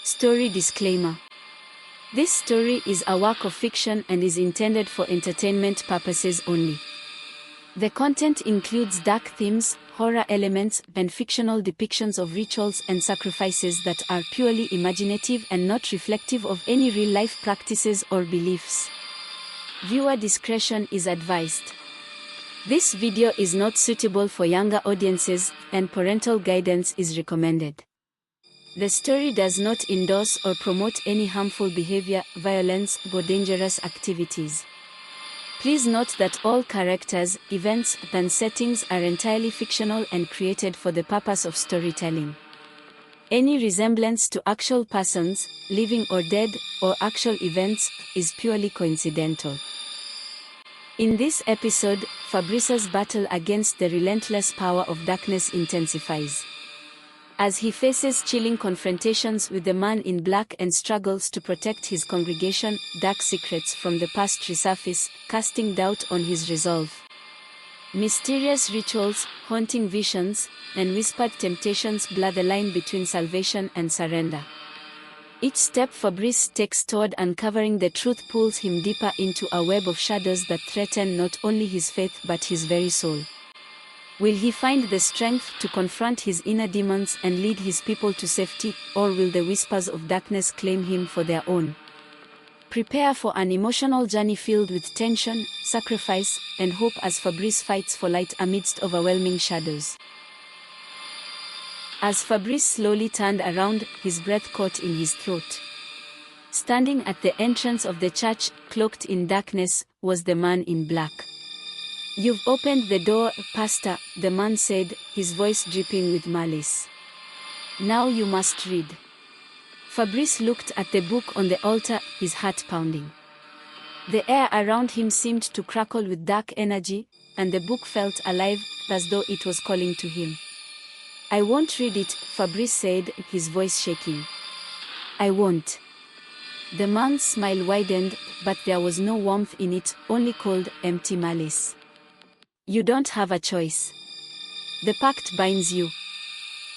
Story disclaimer. This story is a work of fiction and is intended for entertainment purposes only. The content includes dark themes, horror elements, and fictional depictions of rituals and sacrifices that are purely imaginative and not reflective of any real-life practices or beliefs. Viewer discretion is advised. This video is not suitable for younger audiences, and parental guidance is recommended. The story does not endorse or promote any harmful behavior, violence, or dangerous activities. Please note that all characters, events, and settings are entirely fictional and created for the purpose of storytelling. Any resemblance to actual persons, living or dead, or actual events, is purely coincidental. In this episode, Fabrice's battle against the relentless power of darkness intensifies. As he faces chilling confrontations with the man in black and struggles to protect his congregation, dark secrets from the past resurface, casting doubt on his resolve. Mysterious rituals, haunting visions, and whispered temptations blur the line between salvation and surrender. Each step Fabrice takes toward uncovering the truth pulls him deeper into a web of shadows that threaten not only his faith but his very soul. Will he find the strength to confront his inner demons and lead his people to safety, or will the whispers of darkness claim him for their own? Prepare for an emotional journey filled with tension, sacrifice, and hope as Fabrice fights for light amidst overwhelming shadows. As Fabrice slowly turned around, his breath caught in his throat. Standing at the entrance of the church, cloaked in darkness, was the man in black. "You've opened the door, Pastor," the man said, his voice dripping with malice. "Now you must read." Fabrice looked at the book on the altar, his heart pounding. The air around him seemed to crackle with dark energy, and the book felt alive, as though it was calling to him. "I won't read it," Fabrice said, his voice shaking. "I won't." The man's smile widened, but there was no warmth in it, only cold, empty malice. "You don't have a choice. The pact binds you.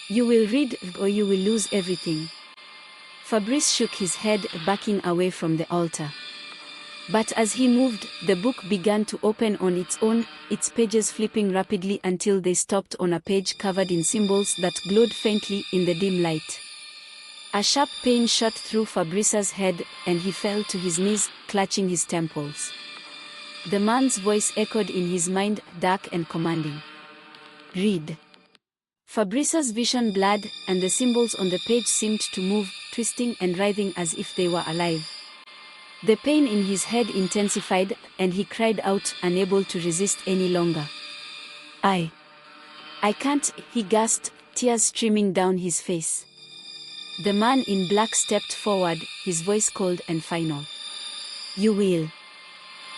You will read, or you will lose everything." Fabrice shook his head, backing away from the altar. But as he moved, the book began to open on its own, its pages flipping rapidly until they stopped on a page covered in symbols that glowed faintly in the dim light. A sharp pain shot through Fabrice's head, and he fell to his knees, clutching his temples. The man's voice echoed in his mind, dark and commanding. "Read." Fabrice's vision blurred, and the symbols on the page seemed to move, twisting and writhing as if they were alive. The pain in his head intensified, and he cried out, unable to resist any longer. I can't," he gasped, tears streaming down his face. The man in black stepped forward, his voice cold and final. "You will.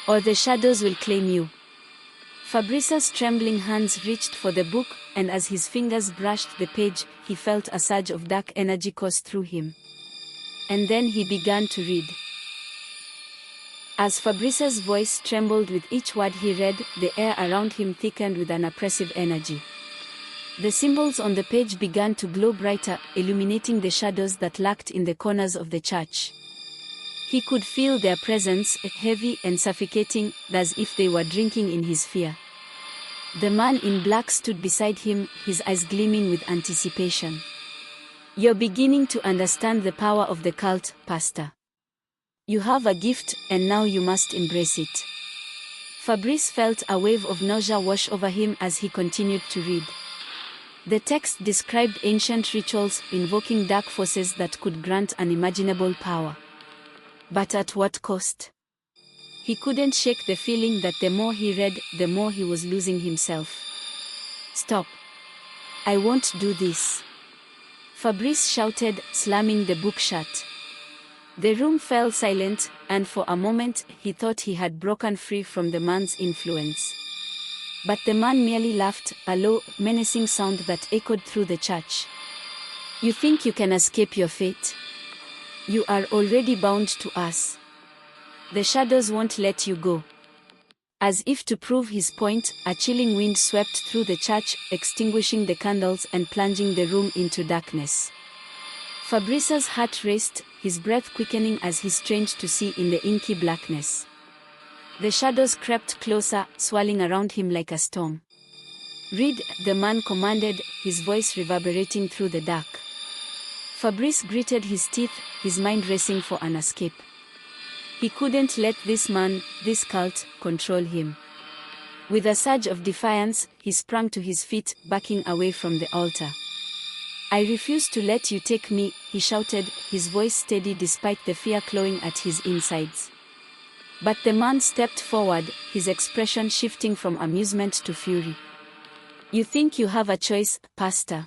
Or the shadows will claim you." Fabrice's trembling hands reached for the book, and as his fingers brushed the page, he felt a surge of dark energy course through him. And then he began to read. As Fabrice's voice trembled with each word he read, the air around him thickened with an oppressive energy. The symbols on the page began to glow brighter, illuminating the shadows that lurked in the corners of the church. He could feel their presence, heavy and suffocating, as if they were drinking in his fear. The man in black stood beside him, his eyes gleaming with anticipation. "You're beginning to understand the power of the cult, Pastor. You have a gift, and now you must embrace it." Fabrice felt a wave of nausea wash over him as he continued to read. The text described ancient rituals, invoking dark forces that could grant unimaginable power. But at what cost? He couldn't shake the feeling that the more he read, the more he was losing himself. "Stop. I won't do this," Fabrice shouted, slamming the book shut. The room fell silent, and for a moment, he thought he had broken free from the man's influence. But the man merely laughed, a low, menacing sound that echoed through the church. "You think you can escape your fate? You are already bound to us. The shadows won't let you go." As if to prove his point, a chilling wind swept through the church, extinguishing the candles and plunging the room into darkness. Fabrice's heart raced, his breath quickening as he strained to see in the inky blackness. The shadows crept closer, swirling around him like a storm. "Read," the man commanded, his voice reverberating through the dark. Fabrice gritted his teeth, his mind racing for an escape. He couldn't let this man, this cult, control him. With a surge of defiance, he sprang to his feet, backing away from the altar. "I refuse to let you take me," he shouted, his voice steady despite the fear clawing at his insides. But the man stepped forward, his expression shifting from amusement to fury. "You think you have a choice, Pastor?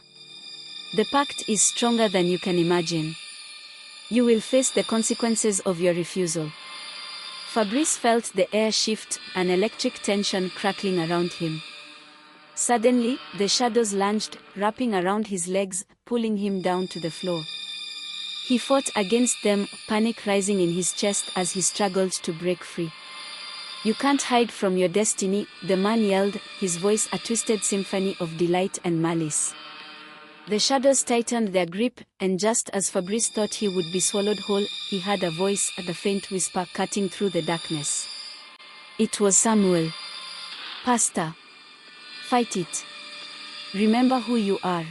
The pact is stronger than you can imagine. You will face the consequences of your refusal." Fabrice felt the air shift, an electric tension crackling around him. Suddenly, the shadows lunged, wrapping around his legs, pulling him down to the floor. He fought against them, panic rising in his chest as he struggled to break free. "You can't hide from your destiny," the man yelled, his voice a twisted symphony of delight and malice. The shadows tightened their grip, and just as Fabrice thought he would be swallowed whole, he heard a voice, a faint whisper cutting through the darkness. It was Samuel. "Pastor. Fight it. Remember who you are."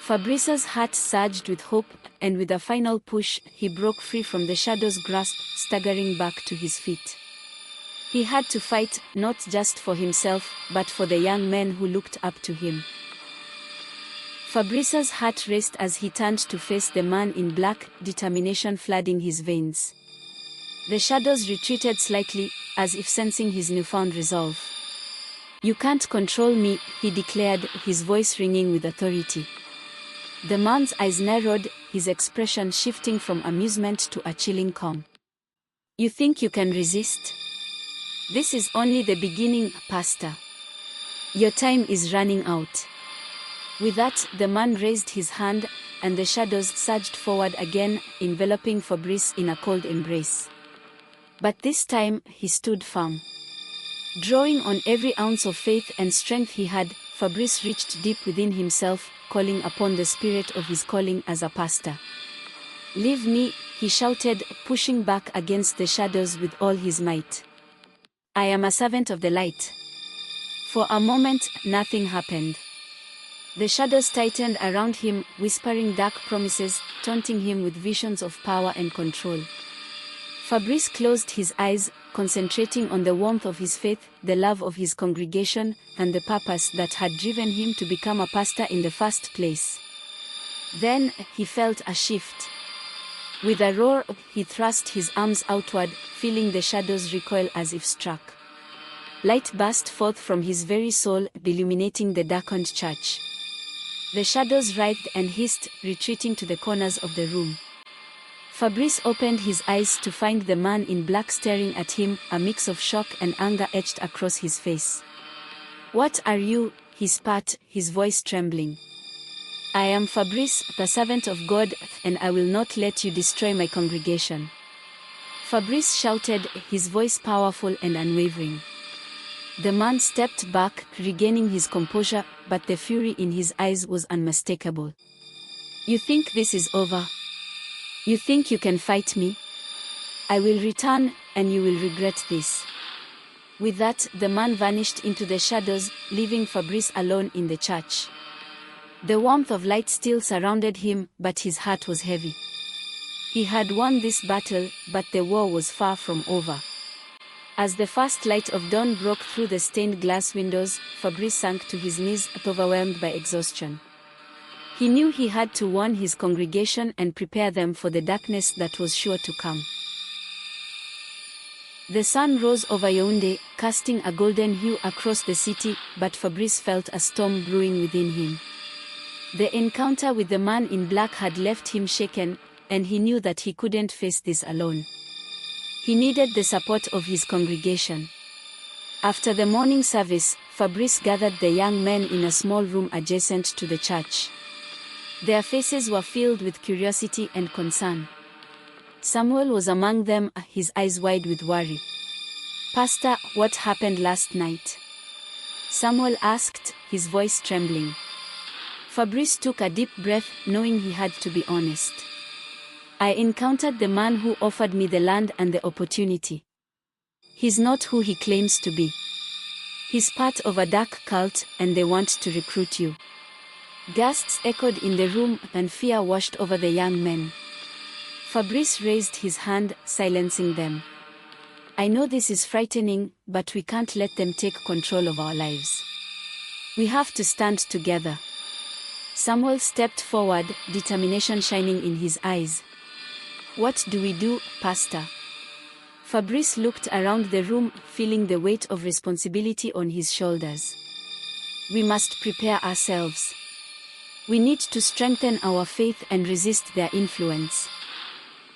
Fabrice's heart surged with hope, and with a final push, he broke free from the shadow's grasp, staggering back to his feet. He had to fight, not just for himself, but for the young men who looked up to him. Fabrice's heart raced as he turned to face the man in black, determination flooding his veins. The shadows retreated slightly, as if sensing his newfound resolve. "You can't control me," he declared, his voice ringing with authority. The man's eyes narrowed, his expression shifting from amusement to a chilling calm. "You think you can resist? This is only the beginning, Pastor. Your time is running out." With that, the man raised his hand, and the shadows surged forward again, enveloping Fabrice in a cold embrace. But this time, he stood firm. Drawing on every ounce of faith and strength he had, Fabrice reached deep within himself, calling upon the spirit of his calling as a pastor. "Leave me," he shouted, pushing back against the shadows with all his might. "I am a servant of the light." For a moment, nothing happened. The shadows tightened around him, whispering dark promises, taunting him with visions of power and control. Fabrice closed his eyes, concentrating on the warmth of his faith, the love of his congregation, and the purpose that had driven him to become a pastor in the first place. Then, he felt a shift. With a roar, he thrust his arms outward, feeling the shadows recoil as if struck. Light burst forth from his very soul, illuminating the darkened church. The shadows writhed and hissed, retreating to the corners of the room. Fabrice opened his eyes to find the man in black staring at him, a mix of shock and anger etched across his face. "What are you?" he spat, his voice trembling. "I am Fabrice, the servant of God, and I will not let you destroy my congregation." Fabrice shouted, his voice powerful and unwavering. The man stepped back, regaining his composure, but the fury in his eyes was unmistakable. "You think this is over? You think you can fight me? I will return, and you will regret this." With that, the man vanished into the shadows, leaving Fabrice alone in the church. The warmth of light still surrounded him, but his heart was heavy. He had won this battle, but the war was far from over. As the first light of dawn broke through the stained glass windows, Fabrice sank to his knees, overwhelmed by exhaustion. He knew he had to warn his congregation and prepare them for the darkness that was sure to come. The sun rose over Yaoundé, casting a golden hue across the city, but Fabrice felt a storm brewing within him. The encounter with the man in black had left him shaken, and he knew that he couldn't face this alone. He needed the support of his congregation. After the morning service, Fabrice gathered the young men in a small room adjacent to the church. Their faces were filled with curiosity and concern. Samuel was among them, his eyes wide with worry. "Pastor, what happened last night?" Samuel asked, his voice trembling. Fabrice took a deep breath, knowing he had to be honest. I encountered the man who offered me the land and the opportunity. He's not who he claims to be. He's part of a dark cult, and they want to recruit you. Gasps echoed in the room, and fear washed over the young men. Fabrice raised his hand, silencing them. I know this is frightening, but we can't let them take control of our lives. We have to stand together. Samuel stepped forward, determination shining in his eyes. What do we do, Pastor? Fabrice looked around the room, feeling the weight of responsibility on his shoulders. We must prepare ourselves. We need to strengthen our faith and resist their influence.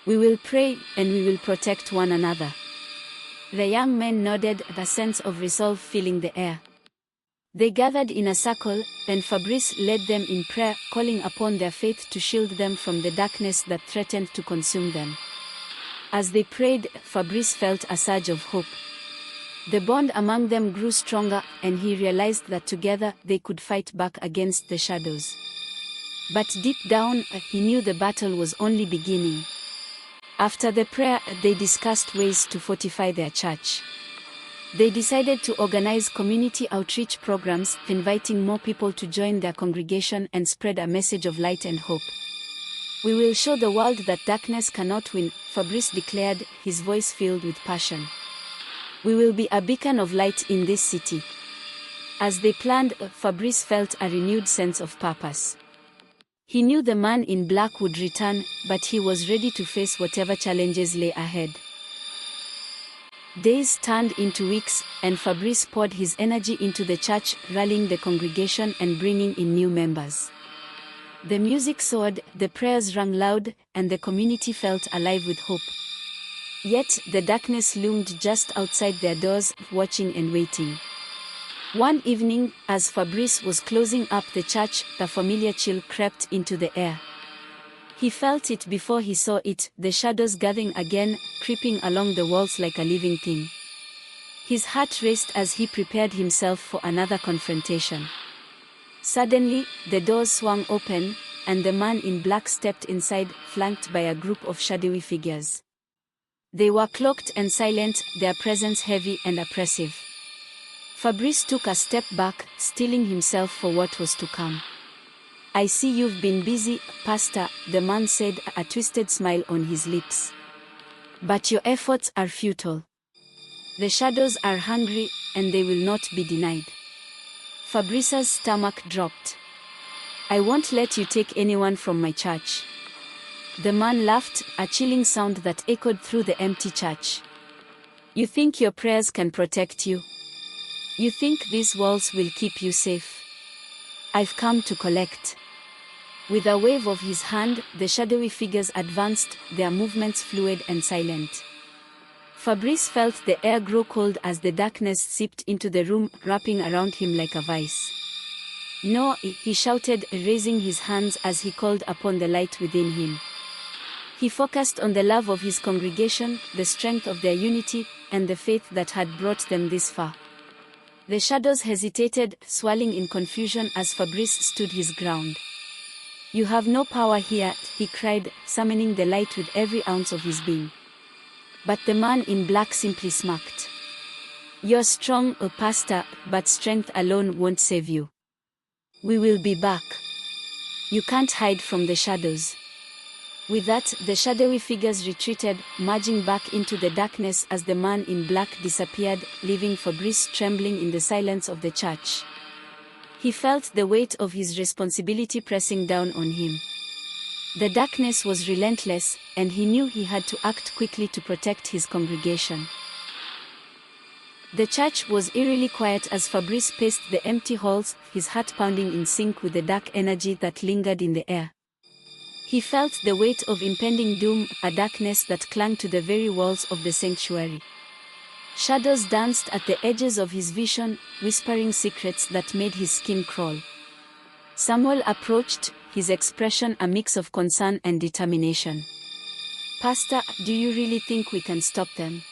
We will pray, and we will protect one another. The young men nodded, a sense of resolve filling the air. They gathered in a circle, and Fabrice led them in prayer, calling upon their faith to shield them from the darkness that threatened to consume them. As they prayed, Fabrice felt a surge of hope. The bond among them grew stronger, and he realized that together they could fight back against the shadows. But deep down, he knew the battle was only beginning. After the prayer, they discussed ways to fortify their church. They decided to organize community outreach programs, inviting more people to join their congregation and spread a message of light and hope. We will show the world that darkness cannot win, Fabrice declared, his voice filled with passion. We will be a beacon of light in this city. As they planned, Fabrice felt a renewed sense of purpose. He knew the man in black would return, but he was ready to face whatever challenges lay ahead. Days turned into weeks, and Fabrice poured his energy into the church, rallying the congregation and bringing in new members. The music soared, the prayers rang loud, and the community felt alive with hope. Yet, the darkness loomed just outside their doors, watching and waiting. One evening, as Fabrice was closing up the church, a familiar chill crept into the air. He felt it before he saw it, the shadows gathering again, creeping along the walls like a living thing. His heart raced as he prepared himself for another confrontation. Suddenly, the doors swung open, and the man in black stepped inside, flanked by a group of shadowy figures. They were cloaked and silent, their presence heavy and oppressive. Fabrice took a step back, steeling himself for what was to come. I see you've been busy, Pastor, the man said, a twisted smile on his lips. But your efforts are futile. The shadows are hungry, and they will not be denied. Fabrice's stomach dropped. I won't let you take anyone from my church. The man laughed, a chilling sound that echoed through the empty church. You think your prayers can protect you? You think these walls will keep you safe? I've come to collect. With a wave of his hand, the shadowy figures advanced, their movements fluid and silent. Fabrice felt the air grow cold as the darkness seeped into the room, wrapping around him like a vice. No, he shouted, raising his hands as he called upon the light within him. He focused on the love of his congregation, the strength of their unity, and the faith that had brought them this far. The shadows hesitated, swirling in confusion as Fabrice stood his ground. You have no power here, he cried, summoning the light with every ounce of his being. But the man in black simply smirked. You're strong, Pastor, but strength alone won't save you. We will be back. You can't hide from the shadows. With that, the shadowy figures retreated, merging back into the darkness as the man in black disappeared, leaving Fabrice trembling in the silence of the church. He felt the weight of his responsibility pressing down on him. The darkness was relentless, and he knew he had to act quickly to protect his congregation. The church was eerily quiet as Fabrice paced the empty halls, his heart pounding in sync with the dark energy that lingered in the air. He felt the weight of impending doom, a darkness that clung to the very walls of the sanctuary. Shadows danced at the edges of his vision, whispering secrets that made his skin crawl. Samuel approached, his expression a mix of concern and determination. Pastor, do you really think we can stop them?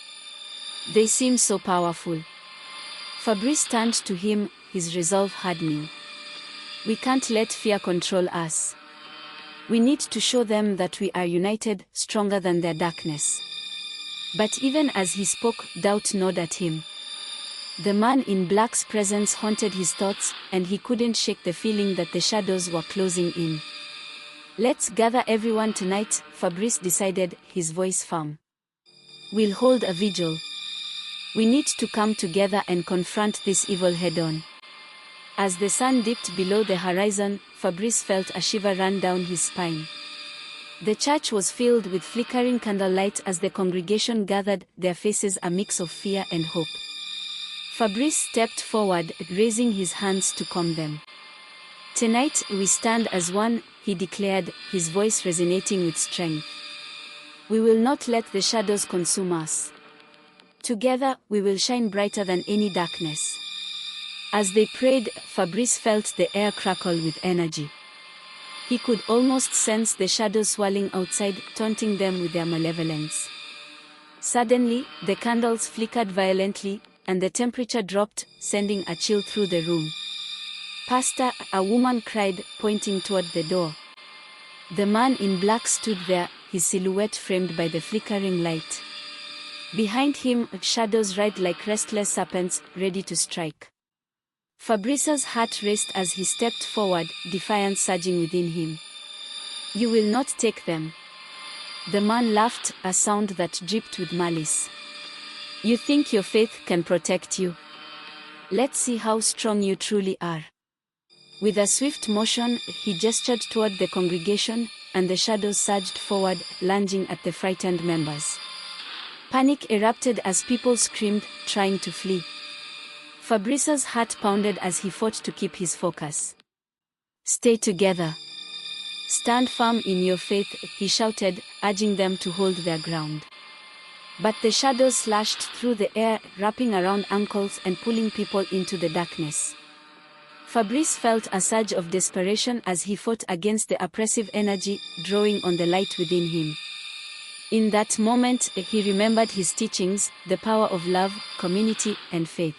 They seem so powerful. Fabrice turned to him, his resolve hardening. We can't let fear control us. We need to show them that we are united, stronger than their darkness. But even as he spoke, doubt gnawed at him. The man in black's presence haunted his thoughts, and he couldn't shake the feeling that the shadows were closing in. Let's gather everyone tonight, Fabrice decided, his voice firm. We'll hold a vigil. We need to come together and confront this evil head-on. As the sun dipped below the horizon, Fabrice felt a shiver run down his spine. The church was filled with flickering candlelight as the congregation gathered, their faces a mix of fear and hope. Fabrice stepped forward, raising his hands to calm them. Tonight we stand as one, he declared, his voice resonating with strength. We will not let the shadows consume us. Together, we will shine brighter than any darkness. As they prayed, Fabrice felt the air crackle with energy. He could almost sense the shadows swirling outside, taunting them with their malevolence. Suddenly, the candles flickered violently, and the temperature dropped, sending a chill through the room. Pastor, a woman cried, pointing toward the door. The man in black stood there, his silhouette framed by the flickering light. Behind him, shadows writhed like restless serpents, ready to strike. Fabrice's heart raced as he stepped forward, defiance surging within him. You will not take them. The man laughed, a sound that dripped with malice. You think your faith can protect you? Let's see how strong you truly are. With a swift motion, he gestured toward the congregation, and the shadows surged forward, lunging at the frightened members. Panic erupted as people screamed, trying to flee. Fabrice's heart pounded as he fought to keep his focus. Stay together. Stand firm in your faith, he shouted, urging them to hold their ground. But the shadows slashed through the air, wrapping around ankles and pulling people into the darkness. Fabrice felt a surge of desperation as he fought against the oppressive energy, drawing on the light within him. In that moment, he remembered his teachings, the power of love, community, and faith.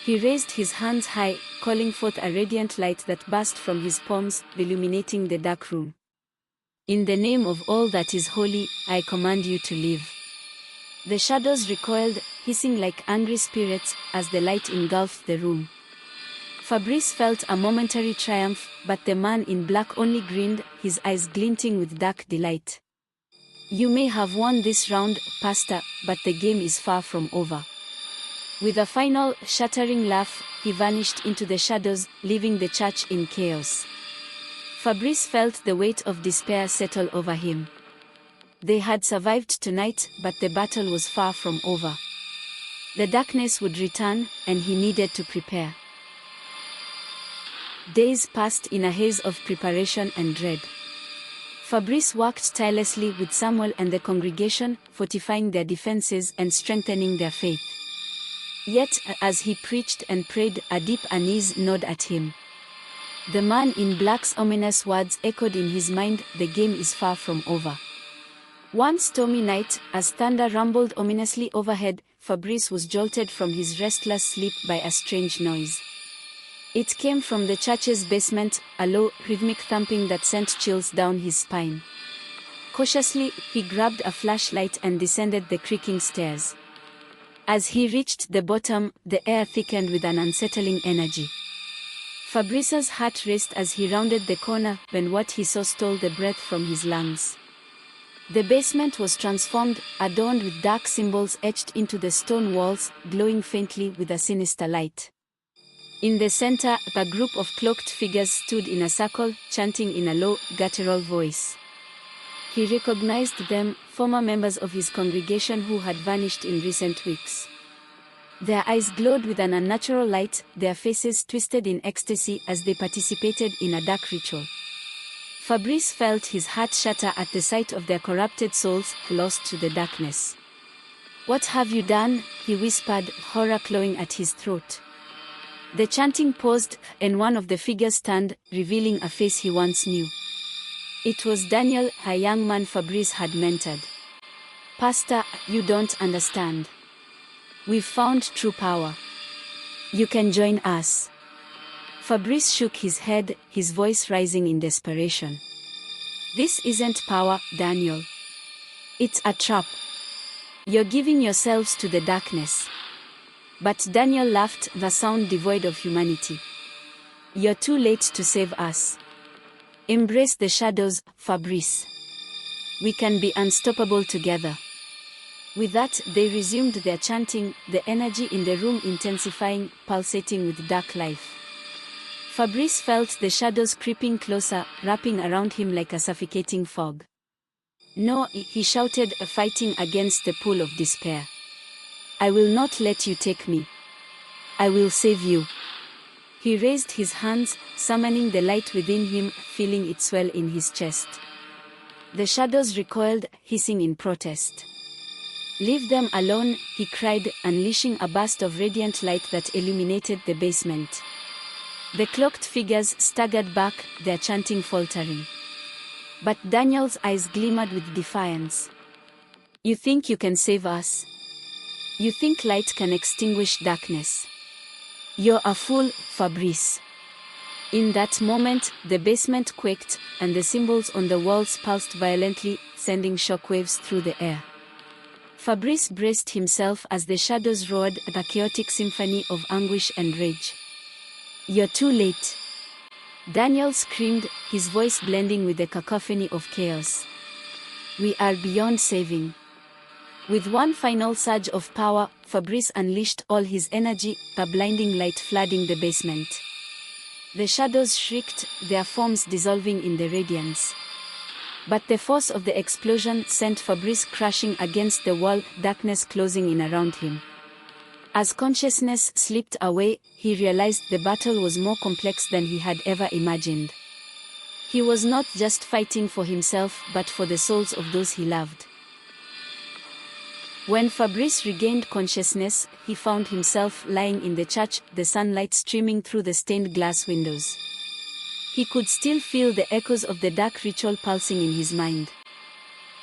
He raised his hands high, calling forth a radiant light that burst from his palms, illuminating the dark room. In the name of all that is holy, I command you to leave. The shadows recoiled, hissing like angry spirits, as the light engulfed the room. Fabrice felt a momentary triumph, but the man in black only grinned, his eyes glinting with dark delight. You may have won this round, Pastor, but the game is far from over. With a final, shattering laugh, he vanished into the shadows, leaving the church in chaos. Fabrice felt the weight of despair settle over him. They had survived tonight, but the battle was far from over. The darkness would return, and he needed to prepare. Days passed in a haze of preparation and dread. Fabrice worked tirelessly with Samuel and the congregation, fortifying their defenses and strengthening their faith. Yet, as he preached and prayed, a deep unease gnawed at him. The man in black's ominous words echoed in his mind, the game is far from over. One stormy night, as thunder rumbled ominously overhead, Fabrice was jolted from his restless sleep by a strange noise. It came from the church's basement, a low, rhythmic thumping that sent chills down his spine. Cautiously, he grabbed a flashlight and descended the creaking stairs. As he reached the bottom, the air thickened with an unsettling energy. Fabrice's heart raced as he rounded the corner, when what he saw stole the breath from his lungs. The basement was transformed, adorned with dark symbols etched into the stone walls, glowing faintly with a sinister light. In the center, a group of cloaked figures stood in a circle, chanting in a low, guttural voice. He recognized them, former members of his congregation who had vanished in recent weeks. Their eyes glowed with an unnatural light, their faces twisted in ecstasy as they participated in a dark ritual. Fabrice felt his heart shatter at the sight of their corrupted souls, lost to the darkness. "What have you done?" he whispered, horror clawing at his throat. The chanting paused, and one of the figures turned, revealing a face he once knew. It was Daniel, a young man Fabrice had mentored. "Pastor, you don't understand. We've found true power. You can join us." Fabrice shook his head, his voice rising in desperation. This isn't power, Daniel. It's a trap. You're giving yourselves to the darkness. But Daniel laughed, the sound devoid of humanity. You're too late to save us. Embrace the shadows, Fabrice. We can be unstoppable together. With that, they resumed their chanting, the energy in the room intensifying, pulsating with dark life. Fabrice felt the shadows creeping closer, wrapping around him like a suffocating fog. No, he shouted, fighting against the pull of despair. I will not let you take me. I will save you. He raised his hands, summoning the light within him, feeling it swell in his chest. The shadows recoiled, hissing in protest. Leave them alone, he cried, unleashing a burst of radiant light that illuminated the basement. The cloaked figures staggered back, their chanting faltering. But Daniel's eyes glimmered with defiance. You think you can save us? You think light can extinguish darkness? You're a fool, Fabrice. In that moment, the basement quaked, and the symbols on the walls pulsed violently, sending shockwaves through the air. Fabrice braced himself as the shadows roared, a chaotic symphony of anguish and rage. You're too late. Daniel screamed, his voice blending with the cacophony of chaos. We are beyond saving. With one final surge of power, Fabrice unleashed all his energy, a blinding light flooding the basement. The shadows shrieked, their forms dissolving in the radiance. But the force of the explosion sent Fabrice crashing against the wall, darkness closing in around him. As consciousness slipped away, he realized the battle was more complex than he had ever imagined. He was not just fighting for himself but for the souls of those he loved. When Fabrice regained consciousness, he found himself lying in the church, the sunlight streaming through the stained glass windows. He could still feel the echoes of the dark ritual pulsing in his mind.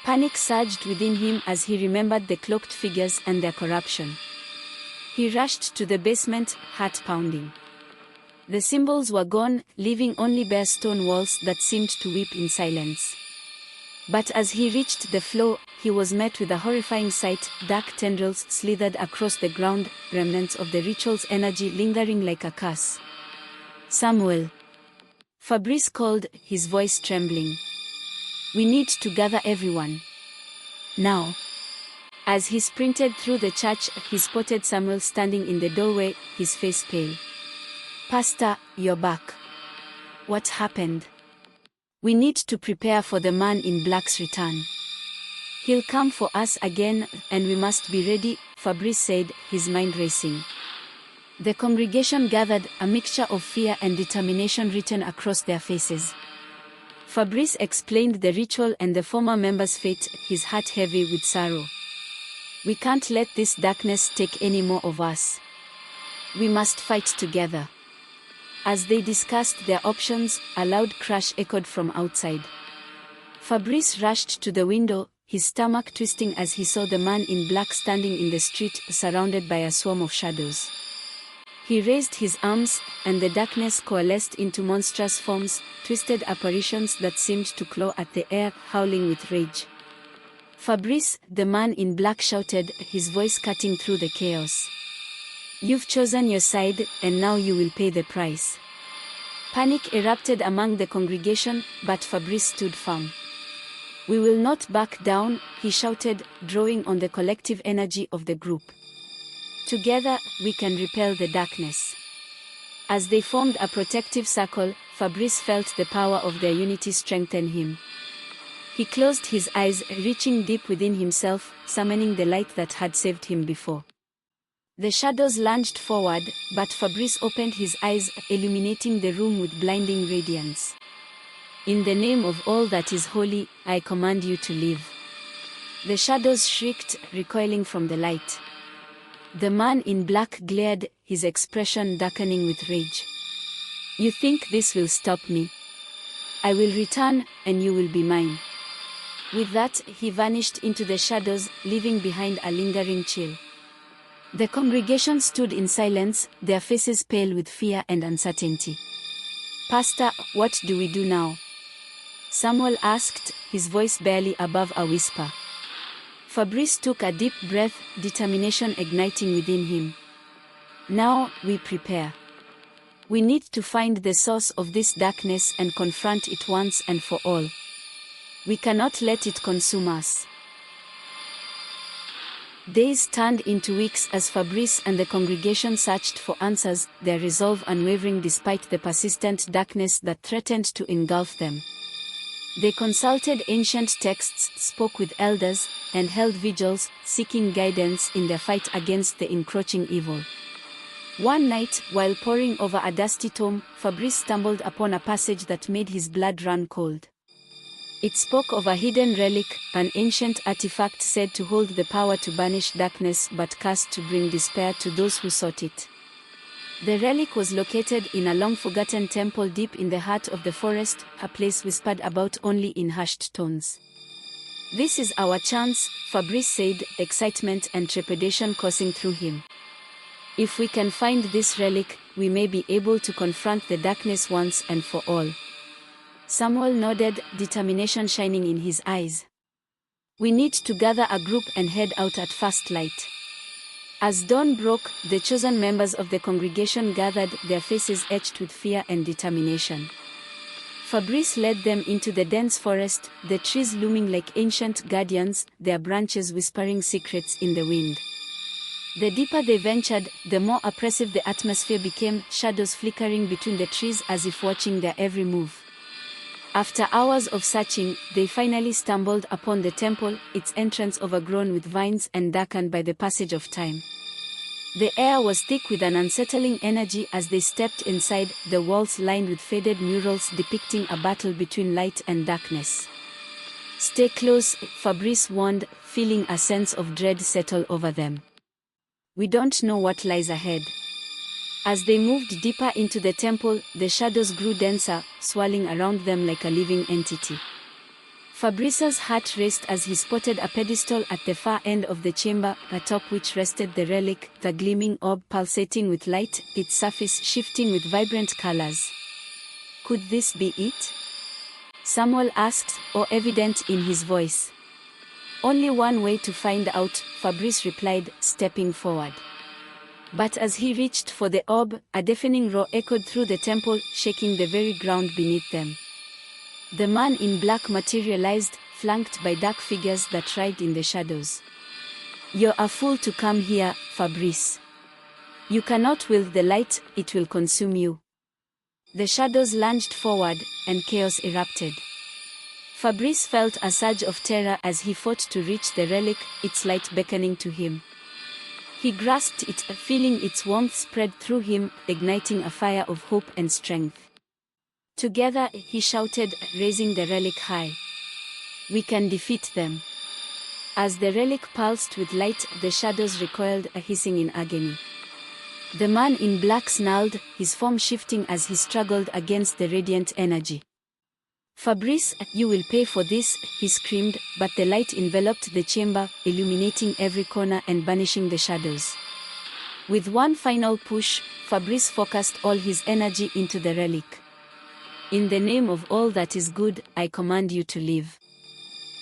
Panic surged within him as he remembered the cloaked figures and their corruption. He rushed to the basement, heart pounding. The symbols were gone, leaving only bare stone walls that seemed to weep in silence. But as he reached the floor, he was met with a horrifying sight. Dark tendrils slithered across the ground, remnants of the ritual's energy lingering like a curse. Samuel. Fabrice called, his voice trembling. We need to gather everyone. Now. As he sprinted through the church, he spotted Samuel standing in the doorway, his face pale. Pastor, you're back. What happened? We need to prepare for the man in black's return. He'll come for us again, and we must be ready, Fabrice said, his mind racing. The congregation gathered, a mixture of fear and determination written across their faces. Fabrice explained the ritual and the former member's fate, his heart heavy with sorrow. We can't let this darkness take any more of us. We must fight together. As they discussed their options, a loud crash echoed from outside. Fabrice rushed to the window, his stomach twisting as he saw the man in black standing in the street, surrounded by a swarm of shadows. He raised his arms, and the darkness coalesced into monstrous forms, twisted apparitions that seemed to claw at the air, howling with rage. Fabrice, the man in black, shouted, his voice cutting through the chaos. You've chosen your side, and now you will pay the price. Panic erupted among the congregation, but Fabrice stood firm. We will not back down, he shouted, drawing on the collective energy of the group. Together, we can repel the darkness. As they formed a protective circle, Fabrice felt the power of their unity strengthen him. He closed his eyes, reaching deep within himself, summoning the light that had saved him before. The shadows lunged forward, but Fabrice opened his eyes, illuminating the room with blinding radiance. In the name of all that is holy, I command you to leave. The shadows shrieked, recoiling from the light. The man in black glared, his expression darkening with rage. You think this will stop me? I will return, and you will be mine. With that, he vanished into the shadows, leaving behind a lingering chill. The congregation stood in silence, their faces pale with fear and uncertainty. "Pastor, what do we do now?" Samuel asked, his voice barely above a whisper. Fabrice took a deep breath, determination igniting within him. "Now, we prepare. We need to find the source of this darkness and confront it once and for all. We cannot let it consume us." Days turned into weeks as Fabrice and the congregation searched for answers, their resolve unwavering despite the persistent darkness that threatened to engulf them. They consulted ancient texts, spoke with elders, and held vigils, seeking guidance in their fight against the encroaching evil. One night, while poring over a dusty tome, Fabrice stumbled upon a passage that made his blood run cold. It spoke of a hidden relic, an ancient artifact said to hold the power to banish darkness but cursed to bring despair to those who sought it. The relic was located in a long-forgotten temple deep in the heart of the forest, a place whispered about only in hushed tones. "This is our chance," Fabrice said, excitement and trepidation coursing through him. "If we can find this relic, we may be able to confront the darkness once and for all." Samuel nodded, determination shining in his eyes. "We need to gather a group and head out at first light." As dawn broke, the chosen members of the congregation gathered, their faces etched with fear and determination. Fabrice led them into the dense forest, the trees looming like ancient guardians, their branches whispering secrets in the wind. The deeper they ventured, the more oppressive the atmosphere became, shadows flickering between the trees as if watching their every move. After hours of searching, they finally stumbled upon the temple, its entrance overgrown with vines and darkened by the passage of time. The air was thick with an unsettling energy as they stepped inside, the walls lined with faded murals depicting a battle between light and darkness. "Stay close," Fabrice warned, feeling a sense of dread settle over them. "We don't know what lies ahead." As they moved deeper into the temple, the shadows grew denser, swirling around them like a living entity. Fabrice's heart raced as he spotted a pedestal at the far end of the chamber, atop which rested the relic, the gleaming orb pulsating with light, its surface shifting with vibrant colors. "Could this be it?" Samuel asked, awe evident in his voice. "Only one way to find out," Fabrice replied, stepping forward. But as he reached for the orb, a deafening roar echoed through the temple, shaking the very ground beneath them. The man in black materialized, flanked by dark figures that writhed in the shadows. "You're a fool to come here, Fabrice. You cannot wield the light, it will consume you." The shadows lunged forward, and chaos erupted. Fabrice felt a surge of terror as he fought to reach the relic, its light beckoning to him. He grasped it, feeling its warmth spread through him, igniting a fire of hope and strength. Together, he shouted, raising the relic high. "We can defeat them." As the relic pulsed with light, the shadows recoiled, hissing in agony. The man in black snarled, his form shifting as he struggled against the radiant energy. "Fabrice, you will pay for this," he screamed, but the light enveloped the chamber, illuminating every corner and banishing the shadows. With one final push, Fabrice focused all his energy into the relic. "In the name of all that is good, I command you to leave."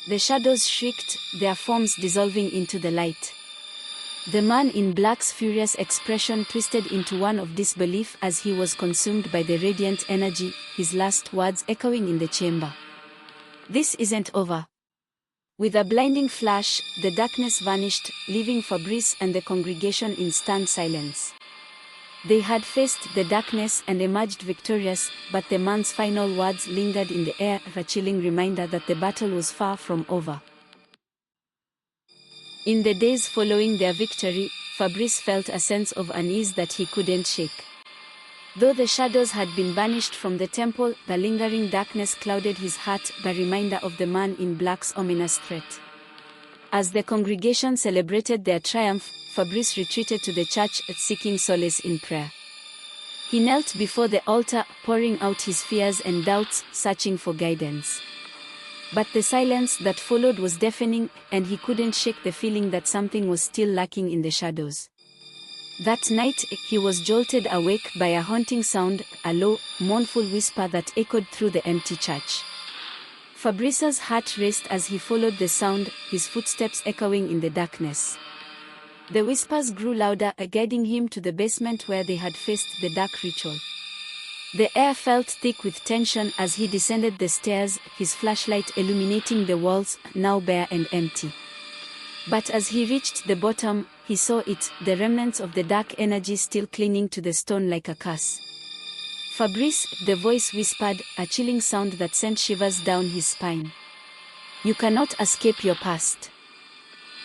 The shadows shrieked, their forms dissolving into the light. The man in black's furious expression twisted into one of disbelief as he was consumed by the radiant energy, his last words echoing in the chamber. "This isn't over." With a blinding flash, the darkness vanished, leaving Fabrice and the congregation in stunned silence. They had faced the darkness and emerged victorious, but the man's final words lingered in the air, a chilling reminder that the battle was far from over. In the days following their victory, Fabrice felt a sense of unease that he couldn't shake. Though the shadows had been banished from the temple, the lingering darkness clouded his heart, the reminder of the man in black's ominous threat. As the congregation celebrated their triumph, Fabrice retreated to the church, seeking solace in prayer. He knelt before the altar, pouring out his fears and doubts, searching for guidance. But the silence that followed was deafening, and he couldn't shake the feeling that something was still lacking in the shadows. That night, he was jolted awake by a haunting sound, a low, mournful whisper that echoed through the empty church. Fabrice's heart raced as he followed the sound, his footsteps echoing in the darkness. The whispers grew louder, guiding him to the basement where they had faced the dark ritual. The air felt thick with tension as he descended the stairs, his flashlight illuminating the walls, now bare and empty. But as he reached the bottom, he saw it, the remnants of the dark energy still clinging to the stone like a curse. "Fabrice," the voice whispered, a chilling sound that sent shivers down his spine. "You cannot escape your past."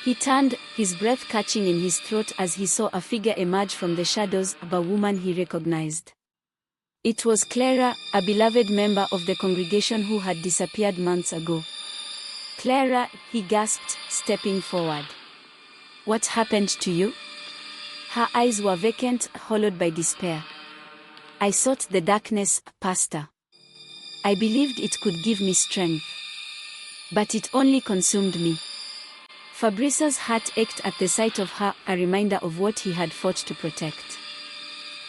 He turned, his breath catching in his throat as he saw a figure emerge from the shadows, a woman he recognized. It was Clara, a beloved member of the congregation who had disappeared months ago. "Clara," he gasped, stepping forward. "What happened to you?" Her eyes were vacant, hollowed by despair. "I sought the darkness, Pastor. I believed it could give me strength. But it only consumed me." Fabrice's heart ached at the sight of her, a reminder of what he had fought to protect.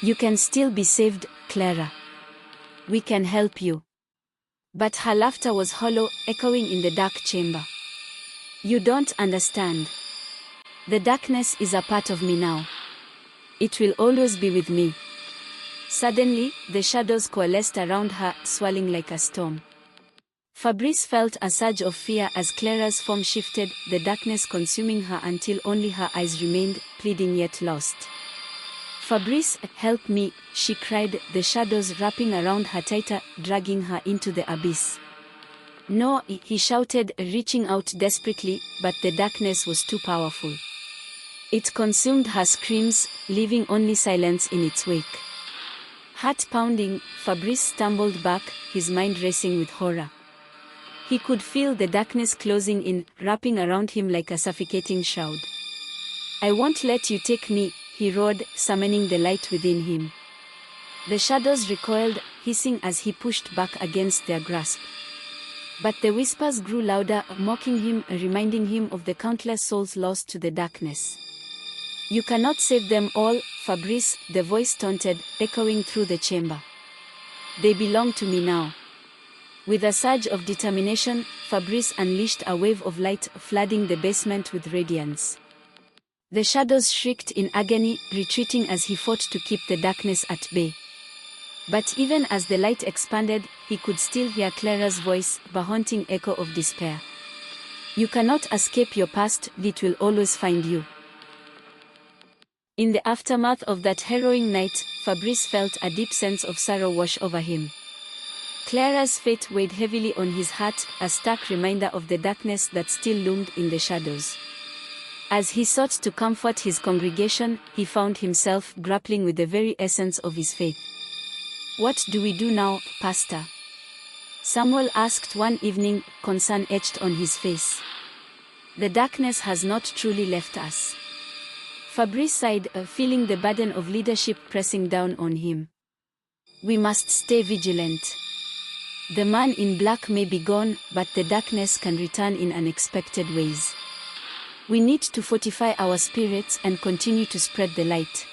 "You can still be saved, Clara. We can help you." But her laughter was hollow, echoing in the dark chamber. "You don't understand. The darkness is a part of me now. It will always be with me." Suddenly, the shadows coalesced around her, swirling like a storm. Fabrice felt a surge of fear as Clara's form shifted, the darkness consuming her until only her eyes remained, pleading yet lost. "Fabrice, help me," she cried, the shadows wrapping around her tighter, dragging her into the abyss. "No," he shouted, reaching out desperately, but the darkness was too powerful. It consumed her screams, leaving only silence in its wake. Heart pounding, Fabrice stumbled back, his mind racing with horror. He could feel the darkness closing in, wrapping around him like a suffocating shroud. "I won't let you take me," he roared, summoning the light within him. The shadows recoiled, hissing as he pushed back against their grasp. But the whispers grew louder, mocking him, reminding him of the countless souls lost to the darkness. "You cannot save them all, Fabrice," the voice taunted, echoing through the chamber. "They belong to me now." With a surge of determination, Fabrice unleashed a wave of light, flooding the basement with radiance. The shadows shrieked in agony, retreating as he fought to keep the darkness at bay. But even as the light expanded, he could still hear Clara's voice, the haunting echo of despair. "You cannot escape your past, it will always find you." In the aftermath of that harrowing night, Fabrice felt a deep sense of sorrow wash over him. Clara's fate weighed heavily on his heart, a stark reminder of the darkness that still loomed in the shadows. As he sought to comfort his congregation, he found himself grappling with the very essence of his faith. "What do we do now, Pastor?" Samuel asked one evening, concern etched on his face. "The darkness has not truly left us." Fabrice sighed, feeling the burden of leadership pressing down on him. "We must stay vigilant. The man in black may be gone, but the darkness can return in unexpected ways. We need to fortify our spirits and continue to spread the light."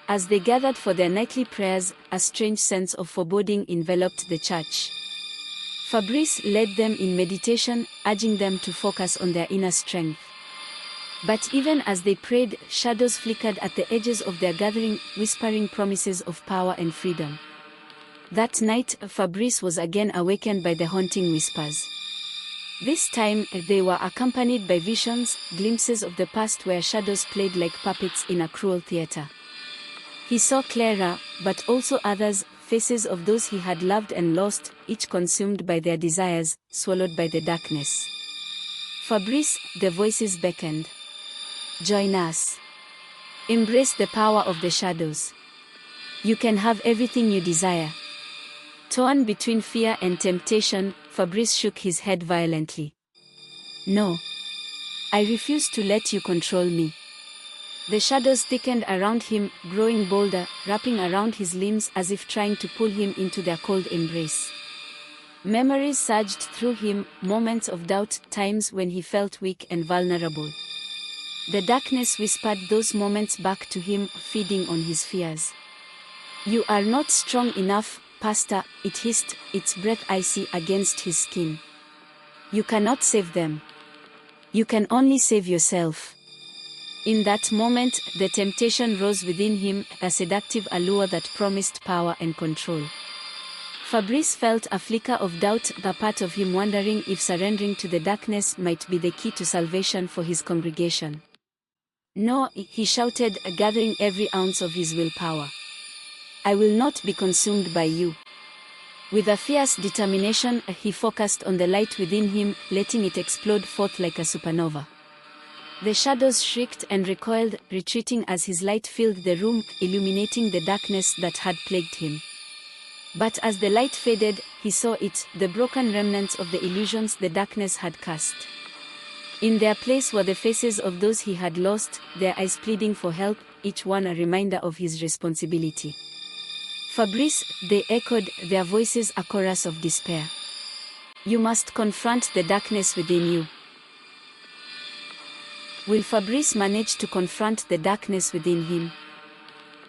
As they gathered for their nightly prayers, a strange sense of foreboding enveloped the church. Fabrice led them in meditation, urging them to focus on their inner strength. But even as they prayed, shadows flickered at the edges of their gathering, whispering promises of power and freedom. That night, Fabrice was again awakened by the haunting whispers. This time, they were accompanied by visions, glimpses of the past where shadows played like puppets in a cruel theater. He saw Clara, but also others, faces of those he had loved and lost, each consumed by their desires, swallowed by the darkness. "Fabrice," the voices beckoned. "Join us. Embrace the power of the shadows. You can have everything you desire." Torn between fear and temptation, Fabrice shook his head violently. "No. I refuse to let you control me." The shadows thickened around him, growing bolder, wrapping around his limbs as if trying to pull him into their cold embrace. Memories surged through him, moments of doubt, times when he felt weak and vulnerable. The darkness whispered those moments back to him, feeding on his fears. "You are not strong enough, Pastor," it hissed, its breath icy against his skin. "You cannot save them. You can only save yourself." In that moment, the temptation rose within him, a seductive allure that promised power and control. Fabrice felt a flicker of doubt, the part of him wondering if surrendering to the darkness might be the key to salvation for his congregation. "No," he shouted, gathering every ounce of his willpower. "I will not be consumed by you." With a fierce determination, he focused on the light within him, letting it explode forth like a supernova. The shadows shrieked and recoiled, retreating as his light filled the room, illuminating the darkness that had plagued him. But as the light faded, he saw it, the broken remnants of the illusions the darkness had cast. In their place were the faces of those he had lost, their eyes pleading for help, each one a reminder of his responsibility. "Fabrice," they echoed, their voices a chorus of despair. "You must confront the darkness within you." Will Fabrice manage to confront the darkness within him?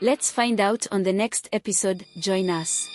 Let's find out on the next episode. Join us.